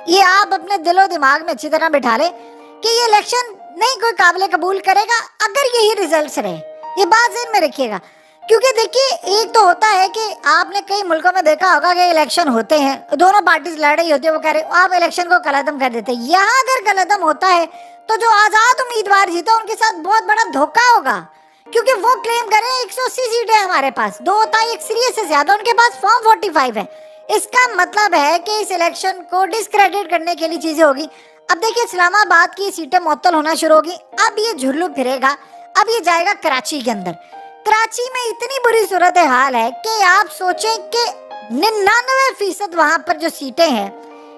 یہ آپ اپنے دل و دماغ میں اچھی طرح بٹھا لیں کہ یہ الیکشن نہیں کوئی قابل قبول کرے گا اگر یہی ریزلٹس رہے. یہ بات ذہن میں رکھیے گا. کیونکہ دیکھیے ایک تو ہوتا ہے کہ آپ نے کئی ملکوں میں دیکھا ہوگا کہ الیکشن ہوتے ہیں, دونوں پارٹیز لڑ رہی ہوتی ہے, وہ کہہ رہے آپ الیکشن کو کلعدم کر دیتے. یہاں اگر کلعدم ہوتا ہے تو جو آزاد امیدوار جیتا ان کے ساتھ بہت بڑا دھوکہ ہوگا, کیونکہ وہ کلیم کریں 180 سیٹیں ہمارے پاس, 2 ہوتا ہے 1 سیریز سے زیادہ, ان کے پاس فارم 45 ہے. اس کا مطلب ہے کہ اس الیکشن کو ڈسکریڈٹ کرنے کے لیے چیزیں ہوگی. اب دیکھیے اسلام آباد کی سیٹیں معطل ہونا شروع ہوگی. اب یہ جھلو پھرے گا, اب یہ جائے گا کراچی کے اندر. کراچی میں اتنی بری صورتحال ہے کہ آپ سوچیں کہ 99% وہاں پر جو سیٹیں ہیں,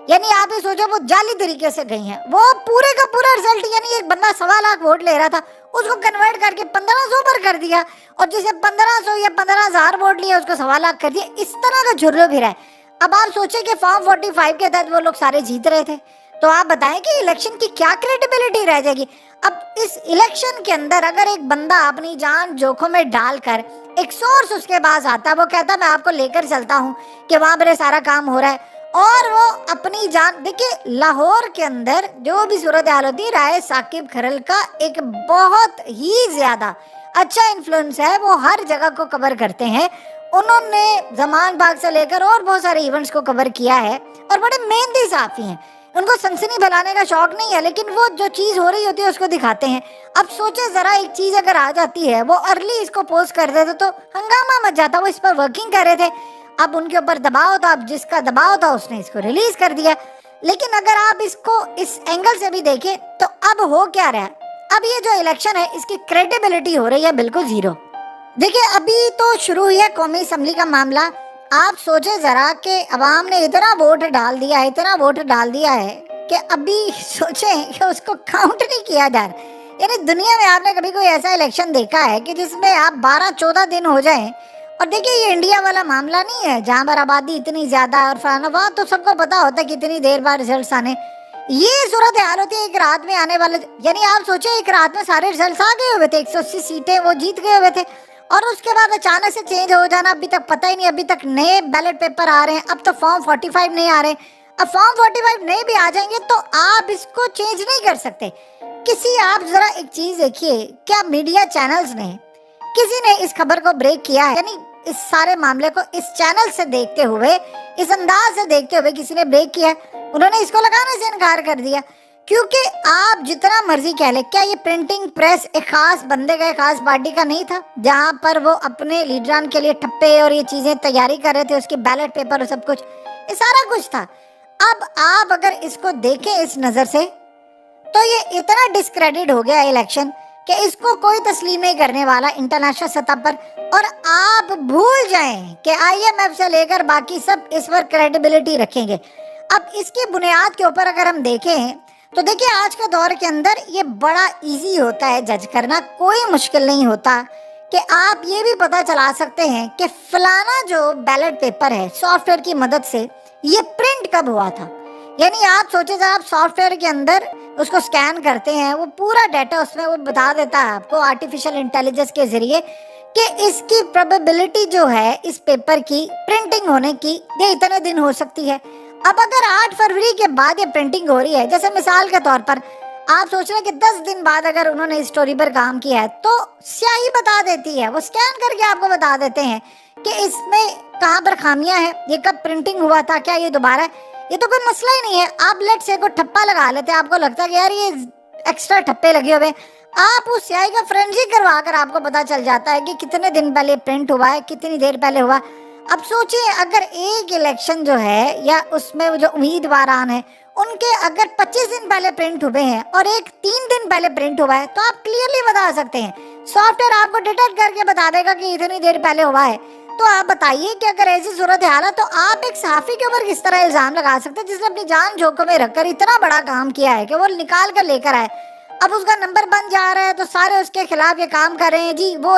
یعنی آپ یہ سوچو وہ جعلی طریقے سے گئی ہیں. وہ پورے کا پورا رزلٹ, یعنی ایک بندہ 1.25 لاکھ ووٹ لے رہا تھا, اس کو کنورٹ کر کے 1500 پر کر دیا, اور جسے 1500 یا 15,000 ووٹ لیے اس کو 1.25 لاکھ کر دیا. اس طرح کا جھرلو پھرا ہے. اب آپ سوچیں کہ فارم 45 کے تحت وہ لوگ سارے جیت رہے تھے, تو آپ بتائیں کہ الیکشن کی کیا کریڈیبلٹی رہ جائے گی. اب اس الیکشن کے اندر اگر ایک بندہ اپنی جان جوکھم میں ڈال کر, ایک سورس اس کے پاس آتا ہے, وہ کہتا ہے میں آپ کو لے کر چلتا ہوں کہ وہاں پر سارا کام ہو رہا ہے, اور وہ اپنی جان, دیکھیے لاہور کے اندر جو بھی صورتحال ہوتی ہے, رائے ثاقب کھرل کا ایک بہت ہی زیادہ اچھا انفلوئنس ہے, وہ ہر جگہ کو کور کرتے ہیں. انہوں نے زمان باغ سے لے کر اور بہت سارے ایونٹس کو کور کیا ہے, اور بڑے محنتی صحافی ہیں. ان کو سنسنی پھیلانے کا شوق نہیں ہے, لیکن وہ جو چیز ہو رہی ہوتی ہے اس کو دکھاتے ہیں. اب سوچے ذرا, ایک چیز اگر آ جاتی ہے, وہ ارلی اس کو پوسٹ کر دیتے تو ہنگامہ مچ جاتا. وہ اس پر ورکنگ کر رہے تھے, اب ان کے اوپر دباؤ تھا, اب جس کا دباؤ تھا اس نے اس کو ریلیز کر دیا. لیکن اگر آپ اس کو اس اینگل سے بھی دیکھیں تو اب ہو کیا رہا ہے, اب یہ جو الیکشن ہے اس کی کریڈیبلٹی ہو رہی ہے بالکل زیرو. دیکھیے ابھی تو شروع ہوئی ہے قومی اسمبلی کا معاملہ. آپ سوچیں ذرا کہ عوام نے اتنا ووٹ ڈال دیا ہے, اتنا ووٹ ڈال دیا ہے کہ ابھی سوچیں کہ اس کو کاؤنٹ نہیں کیا جا رہا. یعنی دنیا میں آپ نے کبھی کوئی ایسا الیکشن دیکھا ہے کہ جس میں آپ 12-14 دن ہو جائیں؟ اور دیکھیے یہ انڈیا والا معاملہ نہیں ہے جہاں پر آبادی اتنی زیادہ اور فلانا, وہاں تو سب کو پتا ہوتا ہے کہ اتنی دیر بعد ریزلٹس آنے. یہ صورتحال ہوتی ہے ایک رات میں آنے والے, یعنی آپ سوچیں ایک رات میں سارے ریزلٹس آ گئے ہوئے تھے, 180 سیٹیں وہ جیت گئے ہوئے تھے, اور اس کے بعد اچانک سے چینج ہو جانا. ابھی تک پتہ ہی نہیں, ابھی تک نئے بیلٹ پیپر آ رہے ہیں, اب تو فارم 45 نہیں آ رہے. اب فارم 45 نئے بھی آ جائیں گے تو آپ اس کو چینج نہیں کر سکتے. آپ ذرا ایک چیز دیکھیے, کیا میڈیا چینلز نے کسی نے اس خبر کو بریک کیا ہے؟ یعنی اس سارے معاملے کو اس چینل سے دیکھتے ہوئے, اس انداز سے دیکھتے ہوئے کسی نے بریک کیا؟ انہوں نے اس کو لگانے سے انکار کر دیا. کیونکہ آپ جتنا مرضی کہہ لیں, کیا یہ پرنٹنگ پریس ایک خاص بندے کا, ایک خاص پارٹی کا نہیں تھا جہاں پر وہ اپنے لیڈران کے لیے ٹھپے اور یہ چیزیں تیاری کر رہے تھے, اس کے بیلٹ پیپر اور سب کچھ, یہ سارا کچھ تھا. اب آپ اگر اس کو دیکھیں اس نظر سے تو یہ اتنا ڈسکریڈٹ ہو گیا الیکشن کہ اس کو کوئی تسلیم نہیں کرنے والا انٹرنیشنل سطح پر. اور آپ بھول جائیں کہ IMF سے لے کر باقی سب اس پر کریڈیبلٹی رکھیں گے. اب اس کی بنیاد کے اوپر اگر ہم دیکھیں تو دیکھیں آج کے دور کے اندر یہ بڑا ایزی ہوتا ہے جج کرنا, کوئی مشکل نہیں ہوتا کہ آپ یہ بھی پتہ چلا سکتے ہیں کہ فلانا جو بیلٹ پیپر ہے سافٹ ویئر کی مدد سے یہ پرنٹ کب ہوا تھا. یعنی آپ سوچیں جب آپ سافٹ ویئر کے اندر اس کو سکین کرتے ہیں, وہ پورا ڈیٹا اس میں وہ بتا دیتا ہے آپ کو آرٹیفیشل انٹیلیجنس کے ذریعے کہ اس کی پروبیبلٹی جو ہے اس پیپر کی پرنٹنگ ہونے کی یہ اتنے دن ہو سکتی ہے. اب اگر 8 فروری کے بعد یہ پرنٹنگ ہو رہی ہے, جیسے مثال کے طور پر آپ سوچ رہے ہیں کہ 10 دن بعد اگر انہوں نے اس اسٹوری پر کام کیا ہے تو سیاہی بتا دیتی ہے, وہ سکین کر کے آپ کو بتا دیتے ہیں کہ اس میں کہاں پر خامیاں ہیں, یہ کب پرنٹنگ ہوا تھا, کیا یہ دوبارہ ہے. یہ تو کوئی مسئلہ ہی نہیں ہے. آپ لیٹ سے کو ٹھپا لگا لیتے, آپ کو لگتا ہے کہ یار یہ ایکسٹرا ٹھپے لگے ہوئے, آپ اس سیاہی کا فرنزی کروا کر آپ کو پتا چل جاتا ہے کہ کتنے دن پہلے پرنٹ ہوا ہے, کتنی دیر پہلے ہوا. اب سوچیں اگر ایک الیکشن جو ہے یا اس میں جو امیدواران ہیں ان کے اگر 25 دن پہلے پرنٹ ہوئے ہیں اور ایک 3 دن پہلے پرنٹ ہوا ہے تو آپ کلیئرلی بتا سکتے ہیں, سافٹ ویئر آپ کو ڈیٹیکٹ کر کے بتا دے گا کہ اتنی دیر پہلے ہوا ہے. تو آپ بتائیے کہ اگر ایسی صورتحال ہے تو آپ ایک صحافی کے اوپر کس طرح الزام لگا سکتے ہیں جس نے اپنی جان جوکھم میں رکھ کر اتنا بڑا کام کیا ہے کہ وہ نکال کر لے کر آئے. اب اس کا نمبر بن جا رہا ہے تو سارے اس کے خلاف یہ کام کر رہے ہیں. جی وہ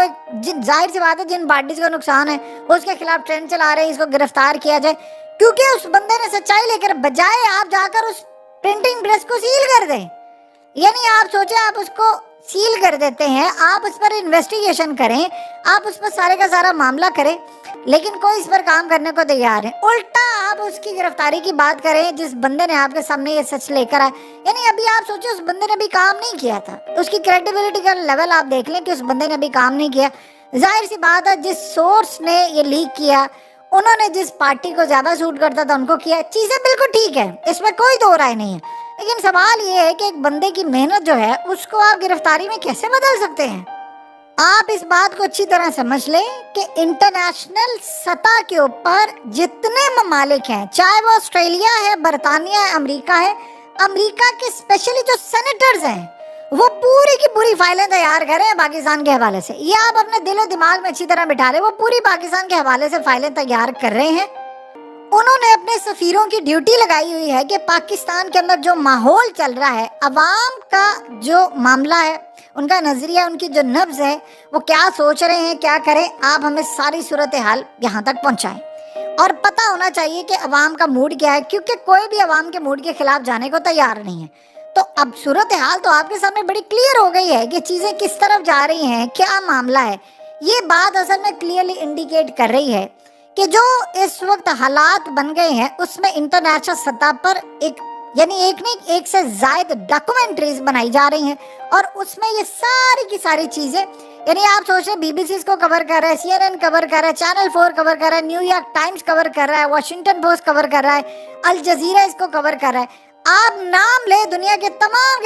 ظاہر سی بات ہے جن پارٹیز کو نقصان ہے وہ اس کے خلاف ٹرینڈ چلا رہے ہیں, اس کو گرفتار کیا جائے, کیونکہ اس بندے نے سچائی لے کر بجائے آپ جا کر اس پرنٹنگ پریس کو سیل کر دیں. یعنی آپ سوچیں آپ اس کو سیل کر دیتے ہیں, آپ اس پر انویسٹیگیشن کریں, آپ اس پر سارے کا سارا معاملہ کریں, لیکن کوئی اس پر کام کرنے کو تیار ہے. الٹا آپ اس کی گرفتاری کی بات کریں جس بندے نے آپ کے سامنے یہ سچ لے کر آئے. یعنی ابھی آپ سوچیں اس بندے نے ابھی کام نہیں کیا تھا, اس کی کریڈیبلٹی کا لیول آپ دیکھ لیں کہ اس بندے نے ابھی کام نہیں کیا. ظاہر سی بات ہے جس سورس نے یہ لیک کیا انہوں نے جس پارٹی کو زیادہ سوٹ کرتا تھا ان کو کیا. چیزیں بالکل ٹھیک ہے, اس میں کوئی دو رائے نہیں ہے, لیکن سوال یہ ہے کہ ایک بندے کی محنت جو ہے اس کو آپ گرفتاری میں کیسے بدل سکتے ہیں؟ آپ اس بات کو اچھی طرح سمجھ لیں کہ انٹرنیشنل سطح کے اوپر جتنے ممالک ہیں, چاہے وہ آسٹریلیا ہے, برطانیہ ہے, امریکہ کے اسپیشلی جو سینیٹرز ہیں وہ پوری کی پوری فائلیں تیار کریں پاکستان کے حوالے سے. یہ آپ اپنے دل و دماغ میں اچھی طرح بٹھا لیں, وہ پوری پاکستان کے حوالے سے فائلیں تیار کر رہے ہیں. انہوں نے اپنے سفیروں کی ڈیوٹی لگائی ہوئی ہے کہ پاکستان کے اندر جو ماحول چل رہا ہے, عوام کا جو معاملہ ہے, ان کا نظریہ, ان کی جو نبض ہے, وہ کیا سوچ رہے ہیں, کیا کریں, آپ ہمیں ساری صورتحال یہاں تک پہنچائیں. اور پتہ ہونا چاہیے کہ عوام کا موڈ کیا ہے, کیونکہ کوئی بھی عوام کے موڈ کے خلاف جانے کو تیار نہیں ہے. تو اب صورتحال تو آپ کے سامنے بڑی کلیئر ہو گئی ہے کہ چیزیں کس طرف جا رہی ہیں, کیا معاملہ ہے. یہ بات اصل میں کلیئرلی انڈیکیٹ کر رہی ہے کہ جو اس وقت حالات بن گئے ہیں اس میں انٹرنیشنل سطح پر ایک نہیں ایک سے زائد ڈاکومنٹریز بنائی جا رہی ہیں, اور اس میں یہ ساری کی ساری چیزیں, یعنی آپ سوچ رہے بی بی سی اس کو کور کر رہا ہے, سی این این کور کر رہا ہے, چینل 4 کور کر رہا ہے, نیو یارک ٹائمز کور کر رہا ہے, واشنگٹن پوسٹ کور کر رہا ہے, الجزیرہ اس کو کور کر رہا ہے. آپ نام لے دنیا کے تمام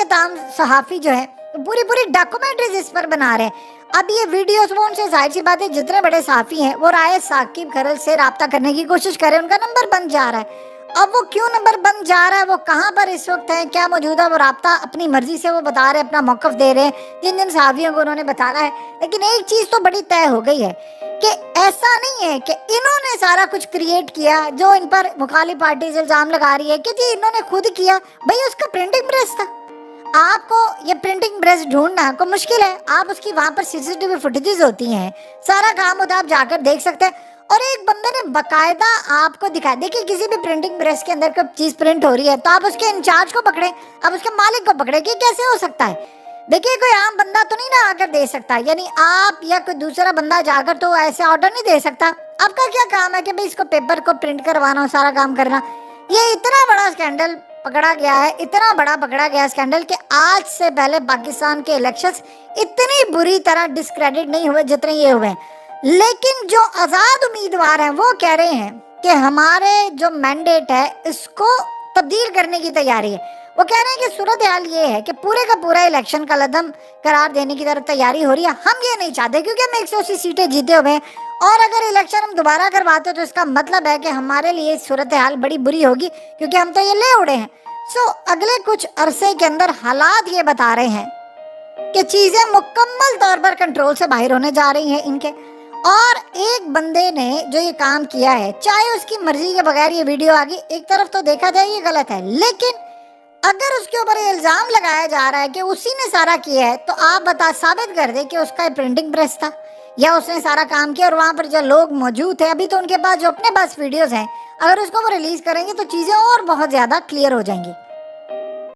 صحافی جو ہے پوری ڈاکومنٹریز اس پر بنا رہے ہیں. اب یہ ویڈیوز وہ ان سے ظاہر سی بات ہے جتنے بڑے صحافی ہیں وہ رائے ثاقب کھرل سے رابطہ کرنے کی کوشش کریں, ان کا نمبر بن جا رہا ہے. اب وہ کیوں نمبر بن جا رہا ہے, وہ کہاں پر اس وقت ہے, کیا موجود ہے, وہ رابطہ اپنی مرضی سے وہ بتا رہے ہیں, اپنا موقف دے رہے ہیں جن صحافیوں کو انہوں نے بتانا ہے. لیکن ایک چیز تو بڑی طے ہو گئی ہے کہ ایسا نہیں ہے کہ انہوں نے سارا کچھ کریٹ کیا جو ان پر مخالف پارٹی سے الزام لگا رہی ہے کہ جی انہوں نے خود کیا. بھئی اس کا پرنٹنگ پریس تھا, آپ کو یہ پرنٹنگ پریس ڈھونڈنا کو مشکل ہے, آپ اس کی وہاں پر سی سی ٹی وی فوٹیجز ہوتی ہیں, سارا کام ہوتا ہے, آپ جا کر دیکھ سکتے ہیں. اور ایک بندے نے باقاعدہ آپ کو دکھایا, دیکھیں کسی بھی پرنٹنگ پریس کے اندر کوئی چیز پرنٹ ہو رہی ہے تو آپ اس کے انچارج کو پکڑیں, آپ اس کے مالک کو پکڑیں, کہ کیسے ہو سکتا ہے. دیکھیے کوئی عام بندہ تو نہیں نہ آ کر دے سکتا, یعنی آپ یا کوئی دوسرا بندہ جا کر تو ایسے آرڈر نہیں دے سکتا. آپ کا کیا کام ہے کہ بھئی اس کو پیپر کو پرنٹ کروانا, سارا کام کرنا. یہ اتنا بڑا اسکینڈل پکڑا گیا ہے, اتنا بڑا پکڑا گیا اسکینڈل کہ آج سے پہلے پاکستان کے الیکشنز اتنی بری طرح ڈسکریڈٹ نہیں ہوئے جتنے یہ ہوئے ہیں. لیکن جو آزاد امیدوار ہیں وہ کہہ رہے ہیں کہ ہمارے جو مینڈیٹ ہے اس کو تبدیل کرنے کی تیاری ہے. وہ کہہ رہے ہیں کہ صورتحال یہ ہے کہ پورے کا پورا الیکشن کا لدم قرار دینے کی طرف تیاری ہو رہی ہے. ہم یہ نہیں چاہتے کیونکہ ہم 180 سیٹیں جیتے ہوئے ہیں, اور اگر الیکشن ہم دوبارہ کرواتے تو اس کا مطلب ہے کہ ہمارے لیے صورتحال بڑی بری ہوگی کیونکہ ہم تو یہ لے اڑے ہیں. اگلے کچھ عرصے کے اندر حالات یہ بتا رہے ہیں کہ چیزیں مکمل طور پر کنٹرول سے باہر ہونے جا رہی ہیں ان کے. اور ایک بندے نے جو یہ کام کیا ہے, چاہے اس کی مرضی کے بغیر یہ ویڈیو آگی, ایک طرف تو دیکھا جائے یہ غلط ہے, لیکن اگر اس کے اوپر یہ الزام لگایا جا رہا ہے کہ اسی نے سارا کیا ہے, تو آپ ثابت کر دیں کہ اس کا پرنٹنگ پریس تھا یا اس نے سارا کام کیا, اور وہاں پر جو لوگ موجود تھے ابھی تو ان کے پاس جو اپنے پاس ویڈیوز ہیں, اگر اس کو وہ ریلیز کریں گے تو چیزیں اور بہت زیادہ کلیئر ہو جائیں گی.